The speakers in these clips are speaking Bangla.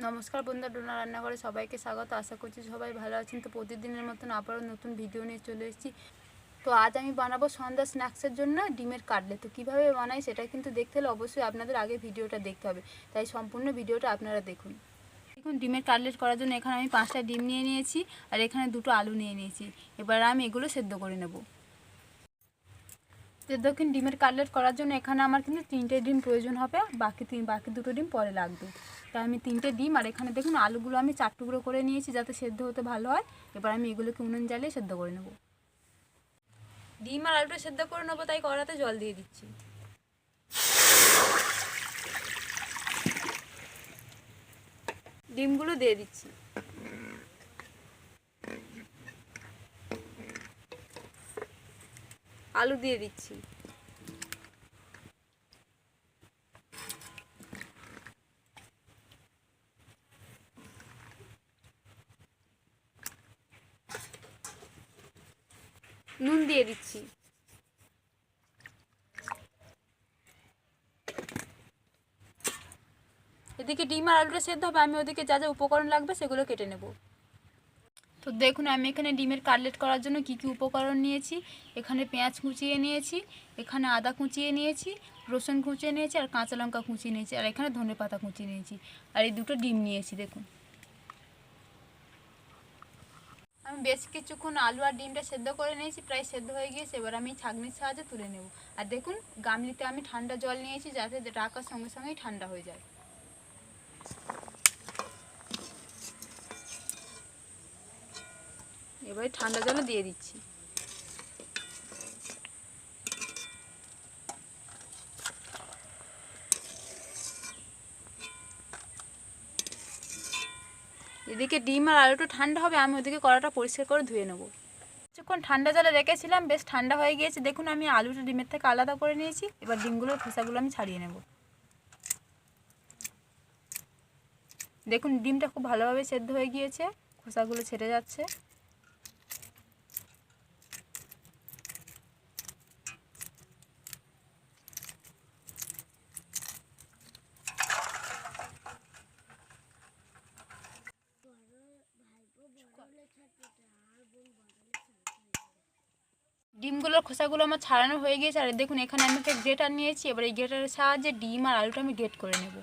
নমস্কার বন্ধুরা, ডোনার রান্নাঘরে সবাইকে স্বাগত। আশা করছি সবাই ভালো আছেন। তো প্রতিদিনের মতন আবারও নতুন ভিডিও নিয়ে চলে এসেছি। তো আজ আমি বানাবো সন্ধ্যা স্ন্যাক্সের জন্য ডিমের কাটলেট। তো কীভাবে বানাই সেটা কিন্তু দেখতে হলে অবশ্যই আপনাদের আগে ভিডিওটা দেখতে হবে, তাই সম্পূর্ণ ভিডিওটা আপনারা দেখুন। দেখুন, ডিমের কাটলেট করার জন্য এখানে আমি 5টা ডিম নিয়ে নিয়েছি আর এখানে 2টো আলু নিয়ে নিয়েছি। এবার আমি এগুলো সেদ্ধ করে নেব। দেখুন, ডিমের কাটলেট করার জন্য এখানে আমার কিন্তু 3টে ডিম প্রয়োজন হবে, বাকি 2টো ডিম পরে লাগবে। তাই আমি 3টে ডিম আর এখানে দেখুন আলুগুলো আমি 4 টুকরো করে নিয়েছি যাতে সেদ্ধ হতে ভালো হয়। এবার আমি এগুলোকে উনুন জ্বালিয়ে সেদ্ধ করে নেব। ডিম আর আলুটা সেদ্ধ করে নেবো, তাই কড়াতে জল দিয়ে দিচ্ছি। ডিমগুলো দিয়ে দিচ্ছি। আলু দিয়ে দিচ্ছি। নুন দিয়ে দিচ্ছি। এদিকে ডিম আর আলুটা সেদ্ধ হবে, আমি ওদিকে যা যা উপকরণ লাগবে সেগুলো কেটে নেব। তো দেখুন, আমি এখানে ডিমের কাটলেট করার জন্য কি কি উপকরণ নিয়েছি। এখানে পেঁয়াজ কুচিয়ে নিয়েছি, এখানে আদা কুচিয়ে নিয়েছি, রসুন কুচিয়ে নিয়েছি আর কাঁচা লঙ্কা কুচিয়ে নিয়েছি, আর এখানে ধনেপাতা কুচিয়ে নিয়েছি, আর এই 2টো ডিম নিয়েছি। দেখুন, আমি বেশ কিছুক্ষণ আলু আর ডিমটা সেদ্ধ করে নিয়েছি, প্রায় সেদ্ধ হয়ে গিয়েছে। এবার আমি ছাঁকনির সাহায্যে তুলে নেব। আর দেখুন, গামলিতে আমি ঠান্ডা জল নিয়েছি যাতে রাখার সঙ্গে সঙ্গেই ঠান্ডা হয়ে যায়। এবার ঠান্ডা জলে দিয়ে দিচ্ছি। এদিকে ডিম আর আলুটা ঠান্ডা হবে, আমি ওদিকে কড়াটা পরিষ্কার করে ধুয়ে নেব। কিছুক্ষণ ঠান্ডা জলে রেখেছিলাম, বেশ ঠান্ডা হয়ে গিয়েছে। দেখুন, আমি আলুটা ডিমের থেকে আলাদা করে নিয়েছি। এবার ডিমগুলোর খোসাগুলো আমি ছাড়িয়ে নেব। দেখুন, ডিমটা খুব ভালোভাবে সেদ্ধ হয়ে গিয়েছে, খোসাগুলো ছেড়ে যাচ্ছে। ডিমগুলোর খোসাগুলো আমার ছাড়ানো হয়ে গিয়েছে। আর দেখুন, এখানে আমি একটা গ্রেটার নিয়েছি। এবার এই গ্রেটারের সাহায্যে ডিম আর আলুটা আমি গ্রেট করে নেব।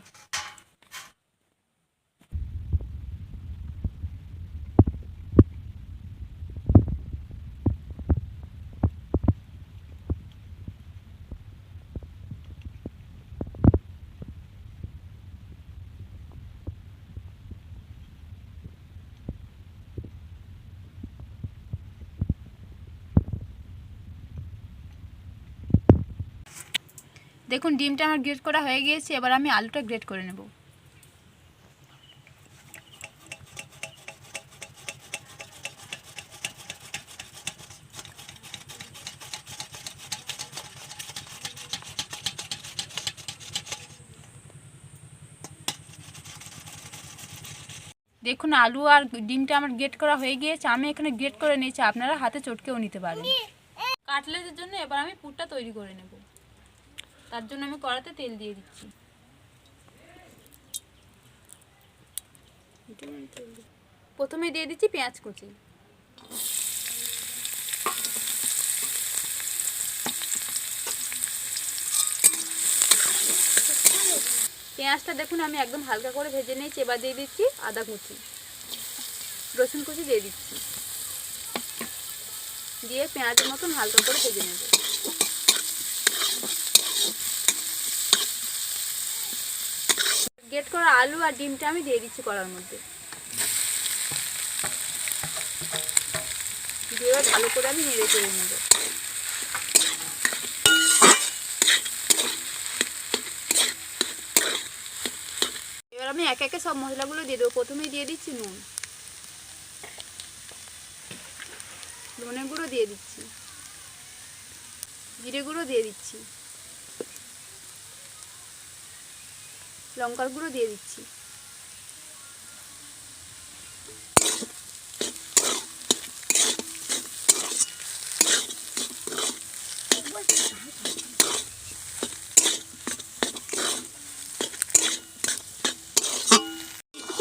দেখুন, ডিমটা আমার গ্রেট করা হয়ে গিয়েছে। এবার আমি আলুটা গ্রেট করে নেব। দেখুন, আলু আর ডিমটা আমার গ্রেট করা হয়ে গিয়েছে। আমি এখানে গ্রেট করে নিয়েছি, আপনারা হাতে চটকেও নিতে পারেন। কাটলেটের জন্য এবার আমি পুরটা তৈরি করে নেব। তার জন্য আমি কড়াতে তেল দিয়ে দিচ্ছি। প্রথমে দিয়ে দিচ্ছি পেঁয়াজ কুচি। পেঁয়াজটা দেখুন আমি একদম হালকা করে ভেজে নিয়েছি। এবার দিয়ে দিচ্ছি আদা কুচি, রসুন কুচি দিয়ে দিচ্ছি, দিয়ে পেঁয়াজের মতন হালকা করে ভেজে নেব। গ্রেট করা আলু আর ডিমটা আমি দিয়ে দিচ্ছি কড়ার মধ্যে, দিয়ে ভালো করে আমি নেড়ে চেড়ে নেব। এবার আমি একে একে সব মশলাগুলো দিয়ে দেবো। প্রথমেই দিয়ে দিচ্ছি নুন, ধনে গুঁড়ো দিয়ে দিচ্ছি, জিরে গুঁড়ো দিয়ে দিচ্ছি, লঙ্কার গুঁড়ো দিয়ে দিচ্ছি,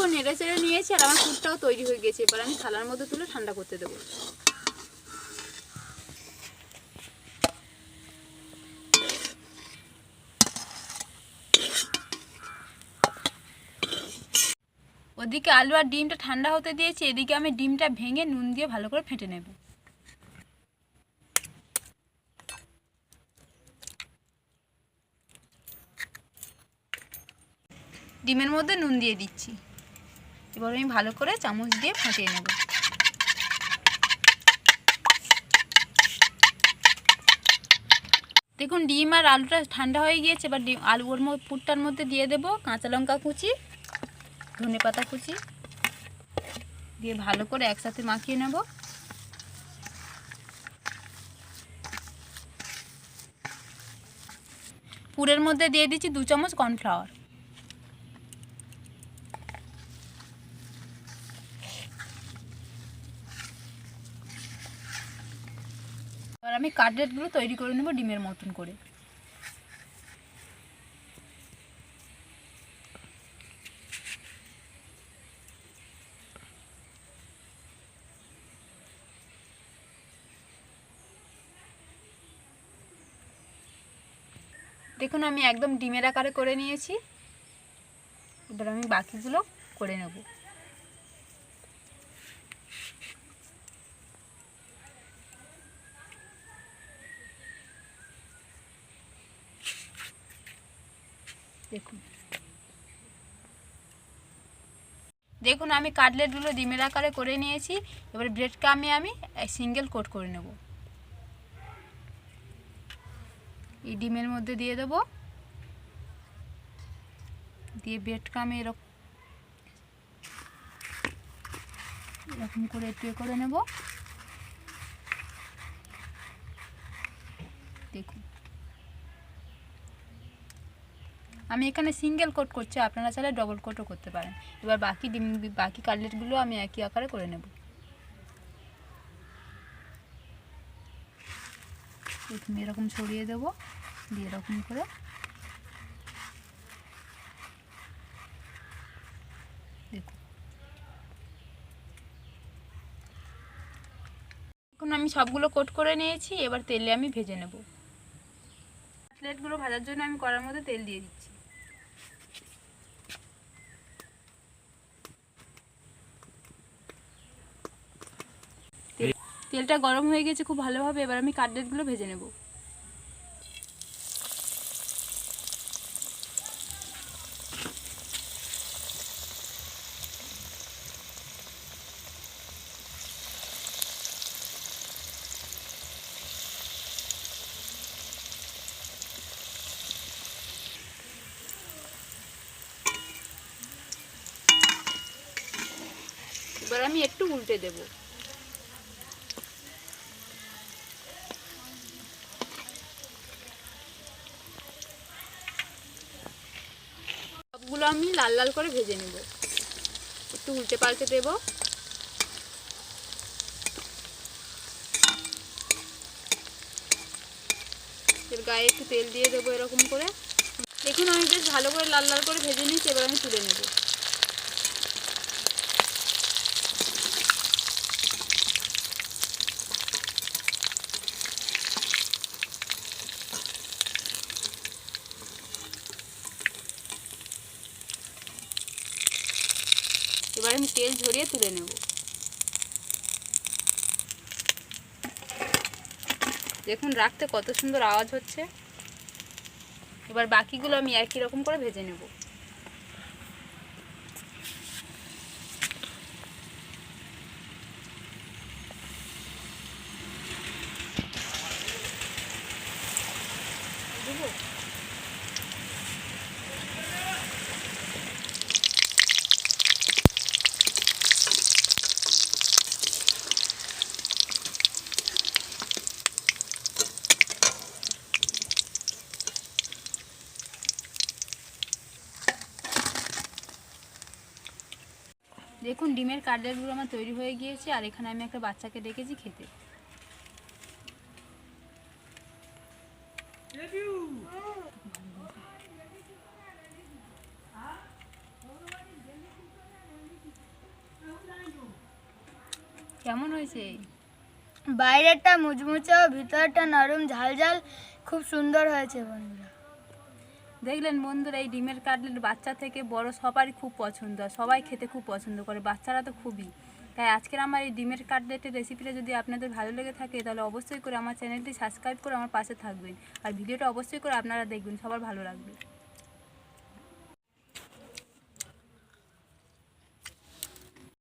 দেখো নেড়ে চেড়ে নিয়েছি আর আমার পুরটাও তৈরি হয়ে গেছে। এবার আমি থালার মধ্যে তুলে ঠান্ডা করতে দেবো। ওদিকে আলু আর ডিমটা ঠান্ডা হতে দিয়েছি, এদিকে আমি ডিমটা ভেঙে নুন দিয়ে ভালো করে ফেটে নেব। ডিমের মধ্যে নুন দিয়ে দিচ্ছি। এবার আমি ভালো করে চামচ দিয়ে ফাটিয়ে নেব। দেখুন ডিম আর আলুটা ঠান্ডা হয়ে গিয়েছে। এবার আলুর পুরটার মধ্যে দিয়ে দেব কাঁচা লঙ্কা কুচি, ধনেপাতা কুচি দিয়ে ভালো করে একসাথে মাখিয়ে নেব। পুরের মধ্যে দিয়ে দিচ্ছি 2 চামচ কর্নফ্লাওয়ার। এবার আমি কাটলেটগুলো তৈরি করে নেব ডিমের মতন করে। দেখুন আমি একদম ডিমের আকারে করে নিয়েছি। এবার আমি বাকিগুলো করে নেব। দেখুন আমি কাটলেটগুলো ডিমের আকারে করে নিয়েছি। এবার ব্রেড ক্রাম্বে আমি সিঙ্গেল কোট করে নেব। এই ডিমের মধ্যে দিয়ে দেব, দিয়ে ব্রেড ক্রাম্বে এরকম করে ট্রে করে নেব। দেখুন আমি এখানে সিঙ্গেল কোট করছি, আপনারা চাইলে ডবল কোটও করতে পারেন। এবার বাকি কাটলেটগুলো আমি একই আকারে করে নেব। দেখুন এরকম ছড়িয়ে দেব, দিয়ে এরকম করে দেখুন। এখন আমি সবগুলো কোট করে নিয়েছি। এবার তেলে আমি ভেজে নেব। কাটলেটগুলো ভাজার জন্য আমি কড়ার মধ্যে তেল দিয়ে দিচ্ছি। তেলটা গরম হয়ে গেছে খুব ভালোভাবে। এবার আমি কাটলেটগুলো ভেজে নেব। এবার আমি একটু উল্টে দেব। সবগুলো আমি লাল লাল করে ভেজে নেব। একটু উল্টে পাল্টে দেব। এর গায়ে একটু তেল দিয়ে দেবো এরকম করে। দেখুন আমি বেশ ভালো করে লাল লাল করে ভেজে নিয়েছি। এবার আমি তুলে নেব। এবার আমি তেল ঝরিয়ে তুলে নেব। দেখুন রাখতে কত সুন্দর আওয়াজ হচ্ছে। এবার বাকিগুলো আমি একই রকম করে ভেজে নেব। দেখুন ডিমের কাটলেটগুলো আমার তৈরি হয়ে গিয়েছে। আর এখানে আমি একটা বাচ্চাকে ডেকেছি খেতে। কেমন হয়েছে? বাইরেটা মুচমুচে ও ভিতরটা নরম ঝালঝাল, খুব সুন্দর হয়েছে বন্ধুরা। দেখলেন বন্ধুরা, এই ডিমের কাটলেট বাচ্চা থেকে বড় সবারই খুব পছন্দ, সবাই খেতে খুব পছন্দ করে, বাচ্চারা তো খুবই। তাই আজকের আমার এই ডিমের কাটলেটের রেসিপিটা যদি আপনাদের ভালো লেগে থাকে তাহলে অবশ্যই করে আমার চ্যানেলটি সাবস্ক্রাইব করে আমার পাশে থাকবেন, আর ভিডিওটা অবশ্যই করে আপনারা দেখবেন, সবার ভালো লাগবে।